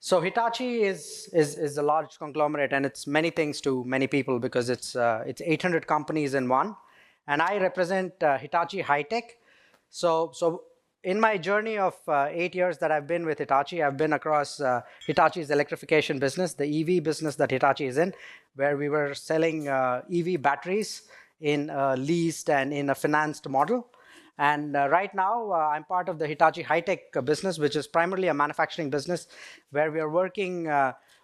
So Hitachi is a large conglomerate, and it's many things to many people because it's 800 companies in one, and I represent Hitachi High Tech. So in my journey of 8 years that I've been with Hitachi, I've been across Hitachi's electrification business, the EV business that Hitachi is in, where we were selling EV batteries in a leased and in a financed model. And right now, I'm part of the Hitachi High-Tech business, which is primarily a manufacturing business, where we are working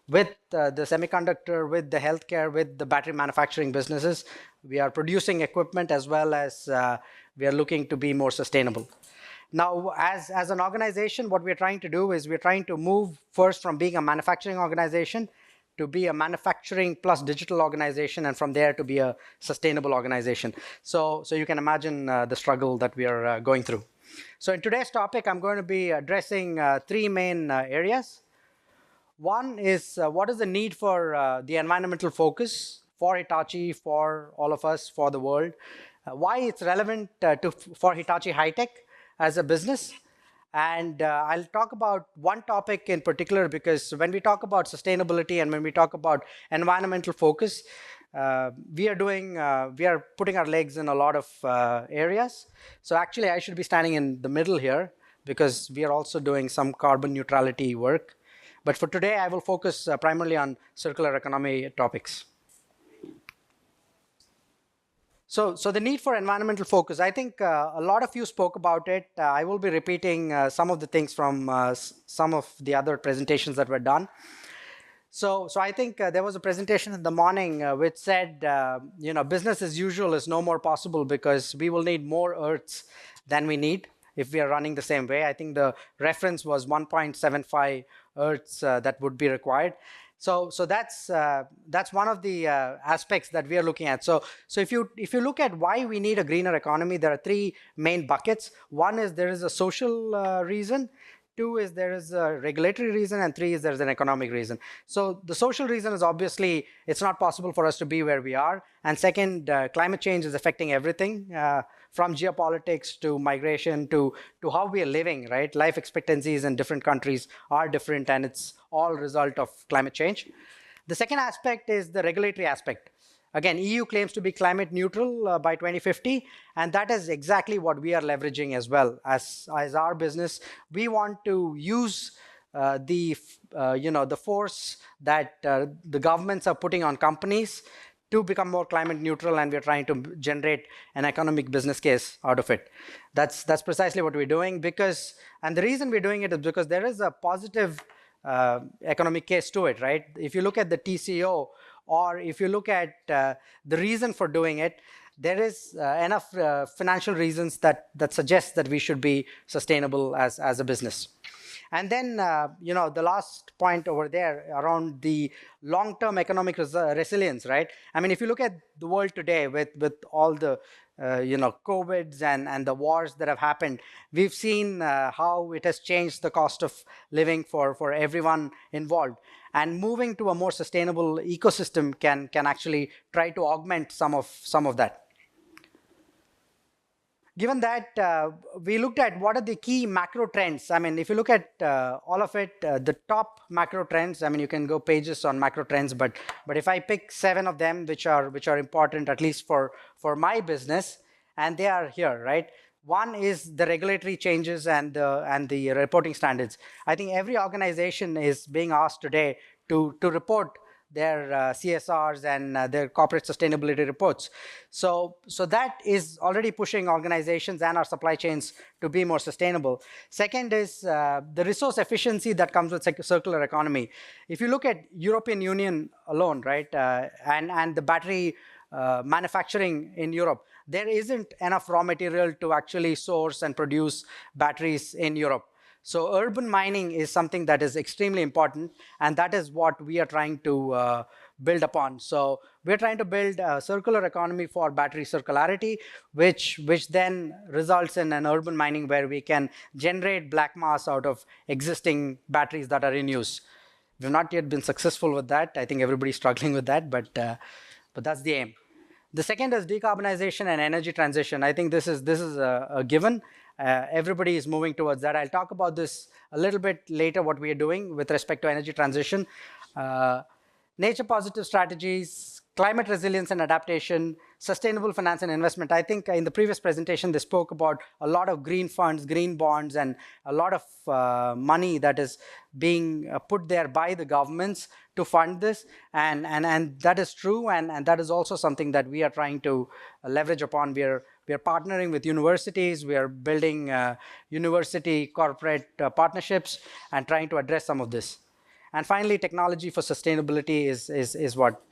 with the semiconductor, with the healthcare, with the battery manufacturing businesses. We are producing equipment as well as we are looking to be more sustainable. Now, as an organization, what we're trying to do is we're trying to move first from being a manufacturing organization to be a manufacturing plus digital organization, and from there to be a sustainable organization. So you can imagine the struggle that we are going through. So in today's topic, I'm going to be addressing three main areas. One is what is the need for the environmental focus for Hitachi, for all of us, for the world, why it's relevant for Hitachi High-Tech as a business. And I'll talk about one topic in particular, because when we talk about sustainability and when we talk about environmental focus, we are putting our legs in a lot of areas. So actually, I should be standing in the middle here because we are also doing some carbon neutrality work. But for today, I will focus primarily on circular economy topics. So the need for environmental focus, I think a lot of you spoke about it. I will be repeating some of the things from some of the other presentations that were done. So I think there was a presentation in the morning which said, business as usual is no more possible because we will need more Earths than we need if we are running the same way. I think the reference was 1.75 Earths that would be required. So that's one of the aspects that we are looking at. So if you look at why we need a greener economy, there are three main buckets. One is there is a social reason. Two is there is a regulatory reason, and three is there's an economic reason. So the social reason is obviously it's not possible for us to be where we are. And second, climate change is affecting everything from geopolitics to migration to how we are living, right? Life expectancies in different countries are different, and it's all a result of climate change. The second aspect is the regulatory aspect. Again, EU claims to be climate neutral by 2050, and that is exactly what we are leveraging as well as our business. We want to use the force that the governments are putting on companies to become more climate neutral, and we're trying to generate an economic business case out of it. That's precisely what we're doing, and the reason we're doing it is because there is a positive economic case to it, right? If you look at the TCO, or if you look at the reason for doing it, there is enough financial reasons that suggest that we should be sustainable as a business. And then, the last point over there around the long-term economic resilience, right? I mean, if you look at the world today with all the COVIDs and the wars that have happened, we've seen how it has changed the cost of living for everyone involved. And moving to a more sustainable ecosystem can actually try to augment some of that. Given that, we looked at what are the key macro trends. I mean, if you look at all of it, the top macro trends, I mean, you can go pages on macro trends, but if I pick 7 of them, which are important, at least for my business, and they are here, right? One is the regulatory changes and the reporting standards. I think every organization is being asked today to report their CSRs and their corporate sustainability reports. So that is already pushing organizations and our supply chains to be more sustainable. Second is the resource efficiency that comes with circular economy. If you look at European Union alone, right, and the battery manufacturing in Europe, there isn't enough raw material to actually source and produce batteries in Europe. So urban mining is something that is extremely important, and that is what we are trying to build upon. So we're trying to build a circular economy for battery circularity, which then results in an urban mining where we can generate black mass out of existing batteries that are in use. We've not yet been successful with that. I think everybody's struggling with that, but that's the aim. The second is decarbonization and energy transition. I think this is a given. everybody is moving towards that. I'll talk about this a little bit later, what we are doing with respect to energy transition. Nature positive strategies, climate resilience and adaptation, sustainable finance and investment. I think in the previous presentation, they spoke about a lot of green funds, green bonds, and a lot of money that is being put there by the governments to fund this. And that is true. And that is also something that we are trying to leverage upon. We are partnering with universities. We are building university corporate partnerships and trying to address some of this. And finally, technology for sustainability is what.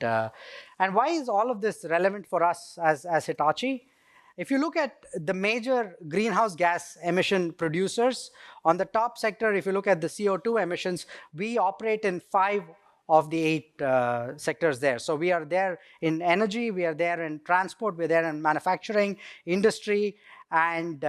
And why is all of this relevant for us as Hitachi? If you look at the major greenhouse gas emission producers, on the top sector, if you look at the CO2 emissions, we operate in 5 of the 8 sectors there. So we are there in energy, we are there in transport, we're there in manufacturing, industry, and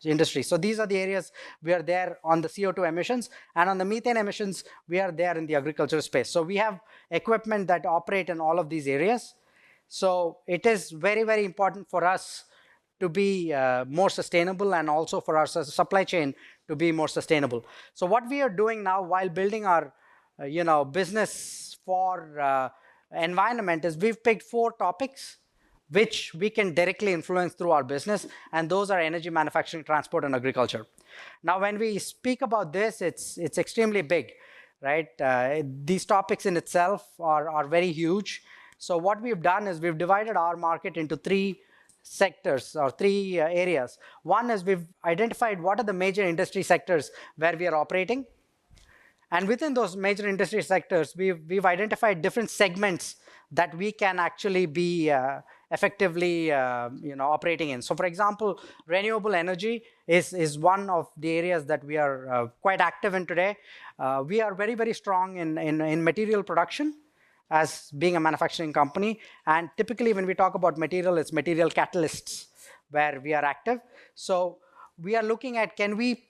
industry. So these are the areas we are there on the CO2 emissions, and on the methane emissions, we are there in the agriculture space. So we have equipment that operate in all of these areas. So it is very, very important for us to be more sustainable, and also for our supply chain to be more sustainable. So what we are doing now while building our business for environment is we've picked 4 topics which we can directly influence through our business, and those are energy, manufacturing, transport, and agriculture. Now, when we speak about this, it's extremely big, right? These topics in itself are very huge. So what we've done is we've divided our market into 3 sectors or 3 areas. One is we've identified what are the major industry sectors where we are operating. And within those major industry sectors, we've identified different segments that we can actually be effectively operating in. So for example, renewable energy is one of the areas that we are quite active in today. We are very, very strong in material production as being a manufacturing company. And typically when we talk about material, it's material catalysts where we are active. So we are looking at, can we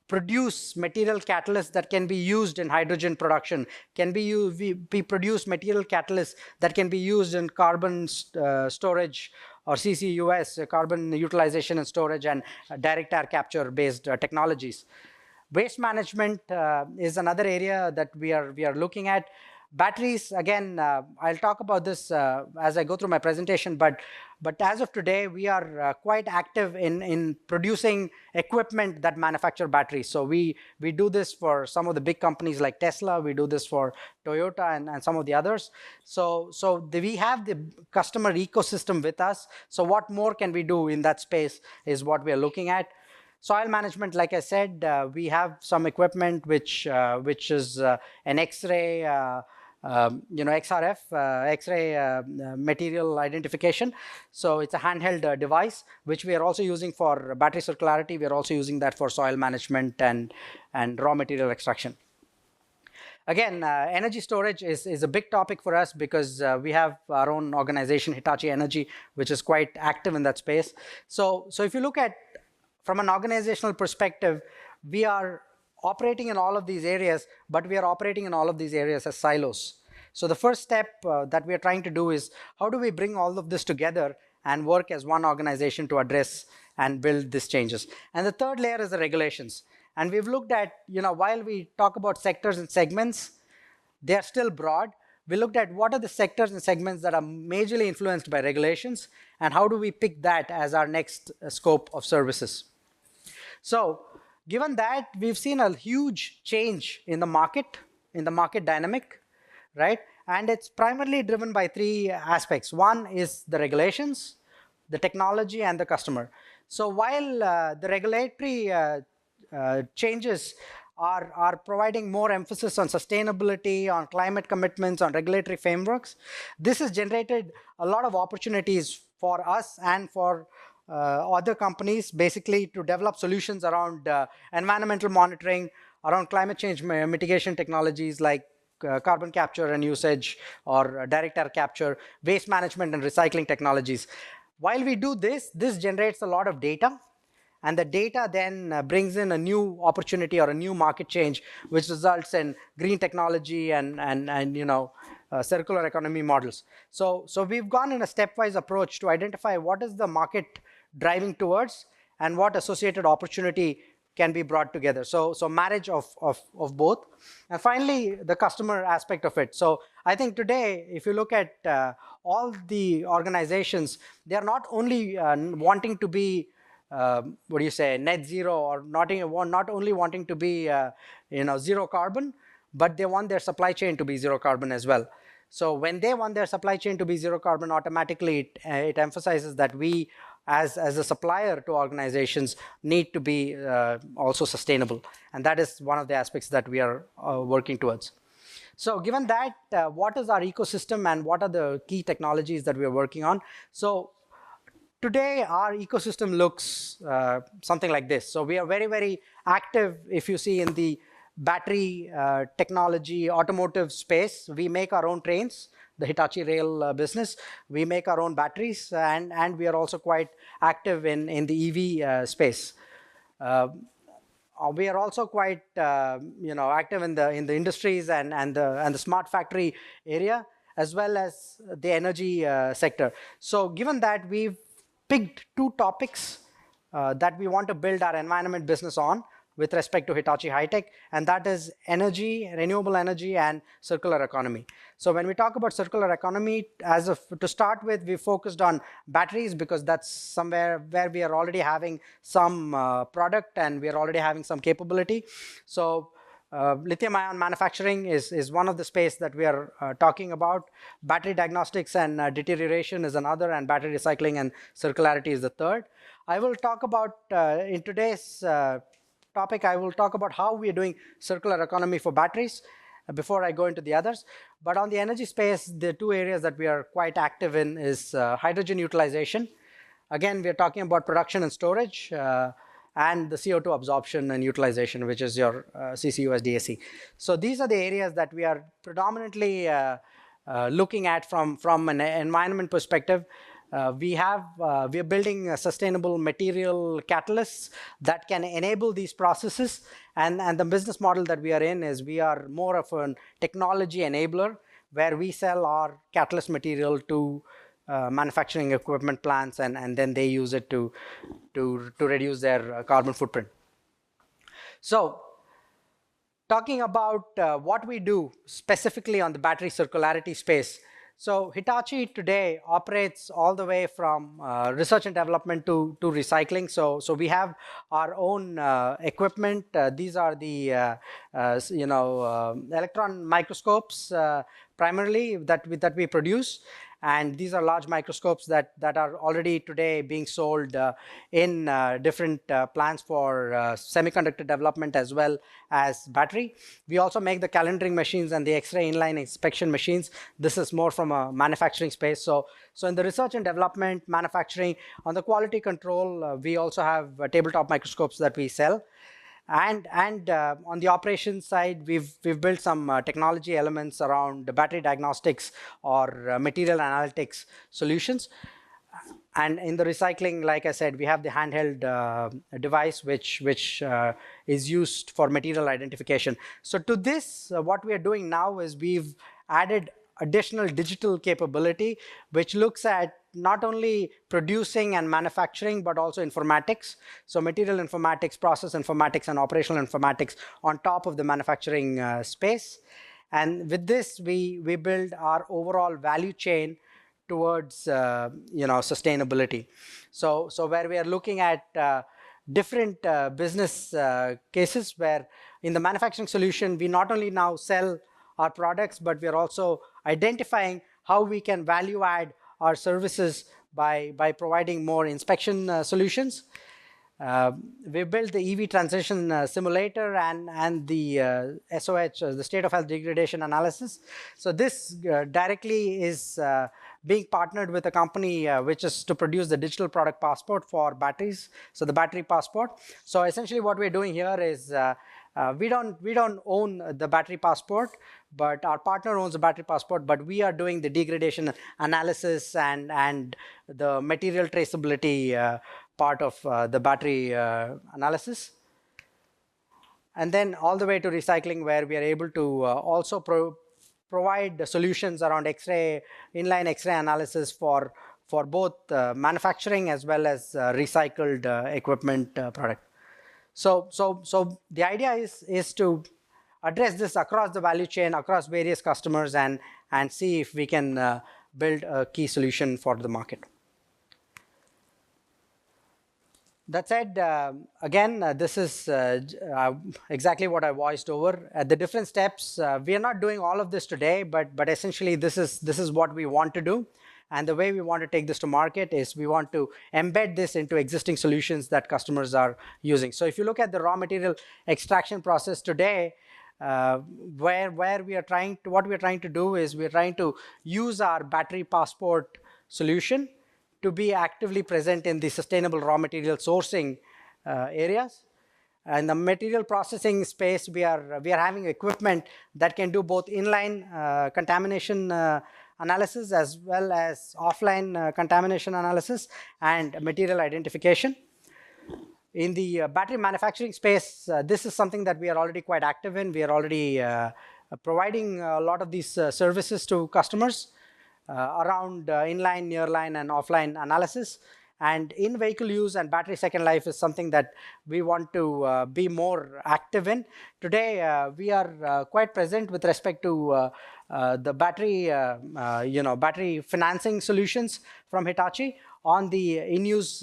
produce material catalysts that can be used in hydrogen production? Can we produce material catalysts that can be used in carbon storage or CCUS, carbon utilization and storage, and direct air capture based technologies? Waste management is another area that we are looking at. Batteries, again, I'll talk about this as I go through my presentation, but as of today, we are quite active in producing equipment that manufacture batteries. So we do this for some of the big companies like Tesla, we do this for Toyota and some of the others. So we have the customer ecosystem with us. So what more can we do in that space is what we are looking at. Soil management, like I said, we have some equipment which is an X-ray, XRF, X-ray material identification. So it's a handheld device, which we are also using for battery circularity. We are also using that for soil management and raw material extraction. Again, energy storage is a big topic for us because we have our own organization, Hitachi Energy, which is quite active in that space. So if you look at from an organizational perspective, we are operating in all of these areas, but we are operating in all of these areas as silos. So the first step that we are trying to do is, how do we bring all of this together and work as one organization to address and build these changes? And the third layer is the regulations. And we've looked at, while we talk about sectors and segments, they are still broad. We looked at what are the sectors and segments that are majorly influenced by regulations, and how do we pick that as our next scope of services. So given that, we've seen a huge change in the market dynamic, right? And it's primarily driven by 3 aspects. One is the regulations, the technology, and the customer. So while the regulatory changes are providing more emphasis on sustainability, on climate commitments, on regulatory frameworks, this has generated a lot of opportunities for us and for other companies, basically to develop solutions around environmental monitoring, around climate change mitigation technologies like carbon capture and usage, or direct air capture, waste management and recycling technologies. While we do this generates a lot of data, and the data then brings in a new opportunity or a new market change, which results in green technology and circular economy models. So we've gone in a stepwise approach to identify what is the market driving towards, and what associated opportunity can be brought together. So marriage of both. And finally, the customer aspect of it. So I think today, if you look at all the organizations, they are not only wanting to be what do you say, net zero, or not only wanting to be zero carbon, but they want their supply chain to be zero carbon as well. So when they want their supply chain to be zero carbon, automatically it emphasizes that we as a supplier to organizations need to be also sustainable. And that is one of the aspects that we are working towards. So given that, what is our ecosystem and what are the key technologies that we are working on? So today, our ecosystem looks something like this. So we are very, very active, if you see, in the battery technology, automotive space. We make our own trains, the Hitachi Rail business. We make our own batteries, and we are also quite active in the EV space. We are also quite active in the industries and the smart factory area, as well as the energy sector. So given that, we've picked two topics that we want to build our environment business on with respect to Hitachi High-Tech, and that is energy, renewable energy, and circular economy. So when we talk about circular economy, to start with, we focused on batteries because that's somewhere where we are already having some product and we are already having some capability. So lithium-ion manufacturing is one of the space that we are talking about. Battery diagnostics and deterioration is another, and battery recycling and circularity is the third. I will talk about, in today's topic, I will talk about how we are doing circular economy for batteries before I go into the others. But on the energy space, the two areas that we are quite active in is hydrogen utilization. Again, we are talking about production and storage, and the CO2 absorption and utilization, which is your CCUS DAC. So these are the areas that we are predominantly looking at from an environment perspective. We are building sustainable material catalysts that can enable these processes. And the business model that we are in is we are more of a technology enabler, where we sell our catalyst material to manufacturing equipment plants, and then they use it to reduce their carbon footprint. So talking about what we do specifically on the battery circularity space. So Hitachi today operates all the way from research and development to recycling. So we have our own equipment. These are the electron microscopes primarily that we produce. And these are large microscopes that are already today being sold in different plants for semiconductor development as well as battery. We also make the calendaring machines and the X-ray inline inspection machines. This is more from a manufacturing space. So in the research and development, manufacturing, on the quality control, we also have tabletop microscopes that we sell. And on the operations side, we've built some technology elements around the battery diagnostics or material analytics solutions. And in the recycling, like I said, we have the handheld device which is used for material identification. So to this, what we are doing now is we've added additional digital capability, which looks at not only producing and manufacturing, but also informatics. So material informatics, process informatics, and operational informatics on top of the manufacturing space. And with this, we build our overall value chain towards sustainability. So where we are looking at different business cases, where in the manufacturing solution, we not only now sell our products, but we are also identifying how we can value add our services by providing more inspection solutions. We built the EV transition simulator and the SOH, the state of health degradation analysis. So this directly is being partnered with a company which is to produce the digital product passport for batteries. So the battery passport. So essentially what we're doing here is we don't own the battery passport, but our partner owns the battery passport, but we are doing the degradation analysis and the material traceability part of the battery analysis. And then all the way to recycling, where we are able to also provide the solutions around X-ray, inline X-ray analysis for for both manufacturing as well as recycled equipment product. So the idea is to address this across the value chain, across various customers, and see if we can build a key solution for the market. That said, again, this is exactly what I voiced over. At the different steps, we are not doing all of this today, but essentially this is what we want to do. And the way we want to take this to market is we want to embed this into existing solutions that customers are using. So if you look at the raw material extraction process today, where we are trying to, what we are trying to do is we are trying to use our battery passport solution to be actively present in the sustainable raw material sourcing areas. In the material processing space, we are having equipment that can do both inline contamination analysis as well as offline contamination analysis and material identification. In the battery manufacturing space, this is something that we are already quite active in. We are already providing a lot of these services to customers around inline, nearline, and offline analysis. And in vehicle use and battery second life is something that we want to be more active in. Today, we are quite present with respect to the battery, battery financing solutions from Hitachi on the in-use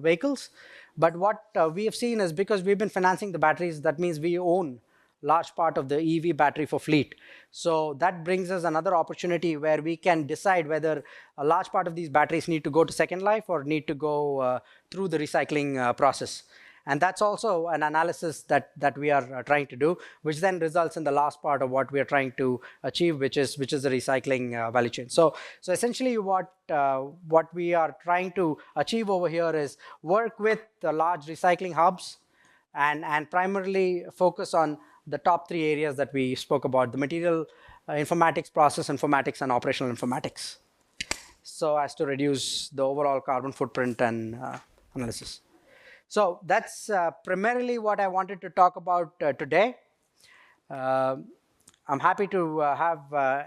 vehicles. But what we have seen is because we've been financing the batteries, that means we own large part of the EV battery for fleet. So that brings us another opportunity where we can decide whether a large part of these batteries need to go to second life or need to go through the recycling process. And that's also an analysis that we are trying to do, which then results in the last part of what we are trying to achieve, which is the recycling value chain. So essentially what we are trying to achieve over here is work with the large recycling hubs and primarily focus on the top three areas that we spoke about: the material informatics, process informatics, and operational informatics, so as to reduce the overall carbon footprint and analysis. So that's primarily what I wanted to talk about today. I'm happy to have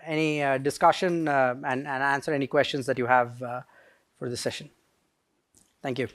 any discussion and answer any questions that you have for this session. Thank you.